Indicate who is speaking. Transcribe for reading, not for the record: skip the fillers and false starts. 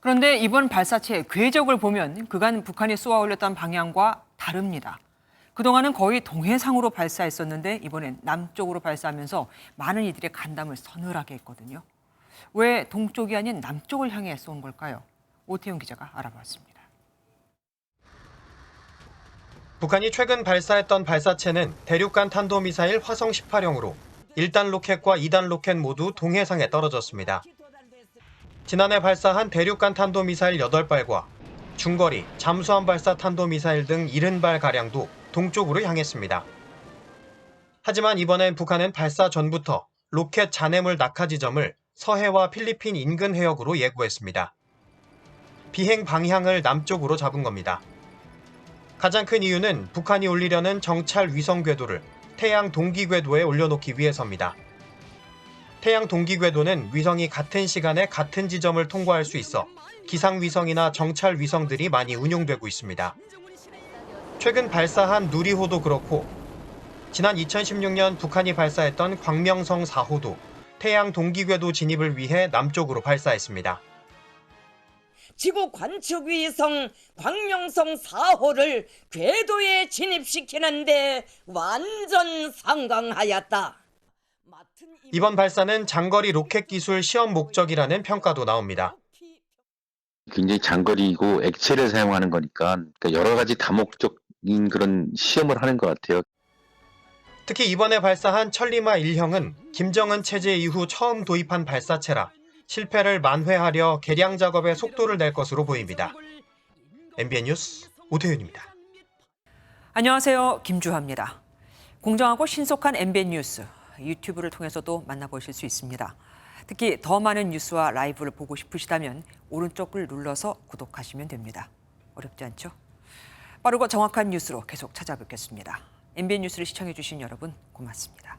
Speaker 1: 그런데 이번 발사체의 궤적을 보면 그간 북한이 쏘아 올렸던 방향과 다릅니다. 그동안은 거의 동해상으로 발사했었는데 이번엔 남쪽으로 발사하면서 많은 이들의 간담을 서늘하게 했거든요. 왜 동쪽이 아닌 남쪽을 향해 쏜 걸까요? 오태훈 기자가 알아봤습니다.
Speaker 2: 북한이 최근 발사했던 발사체는 대륙간 탄도미사일 화성 18형으로 1단 로켓과 2단 로켓 모두 동해상에 떨어졌습니다. 지난해 발사한 대륙간 탄도미사일 8발과 중거리, 잠수함 발사 탄도미사일 등 70발가량도 동쪽으로 향했습니다. 하지만 이번엔 북한은 발사 전부터 로켓 잔해물 낙하 지점을 서해와 필리핀 인근 해역으로 예고했습니다. 비행 방향을 남쪽으로 잡은 겁니다. 가장 큰 이유는 북한이 올리려는 정찰 위성 궤도를 태양 동기 궤도에 올려놓기 위해서입니다. 태양 동기 궤도는 위성이 같은 시간에 같은 지점을 통과할 수 있어 기상 위성이나 정찰 위성들이 많이 운용되고 있습니다. 최근 발사한 누리호도 그렇고 지난 2016년 북한이 발사했던 광명성 4호도 태양 동기 궤도 진입을 위해 남쪽으로 발사했습니다.
Speaker 3: 지구 관측 위성 광명성 4호를 궤도에 진입시키는데 완전 성공하였다.
Speaker 2: 이번 발사는 장거리 로켓 기술 시험 목적이라는 평가도 나옵니다.
Speaker 4: 굉장히 장거리이고 액체를 사용하는 거니까 여러 가지 다목적인 그런 시험을 하는 것 같아요.
Speaker 2: 특히 이번에 발사한 천리마 1형은 김정은 체제 이후 처음 도입한 발사체라 실패를 만회하려 개량 작업에 속도를 낼 것으로 보입니다. MBN 뉴스 오태윤입니다.
Speaker 1: 안녕하세요. 김주하입니다. 공정하고 신속한 MBN 뉴스, 유튜브를 통해서도 만나보실 수 있습니다. 특히 더 많은 뉴스와 라이브를 보고 싶으시다면 오른쪽을 눌러서 구독하시면 됩니다. 어렵지 않죠? 빠르고 정확한 뉴스로 계속 찾아뵙겠습니다. MBN 뉴스를 시청해주신 여러분 고맙습니다.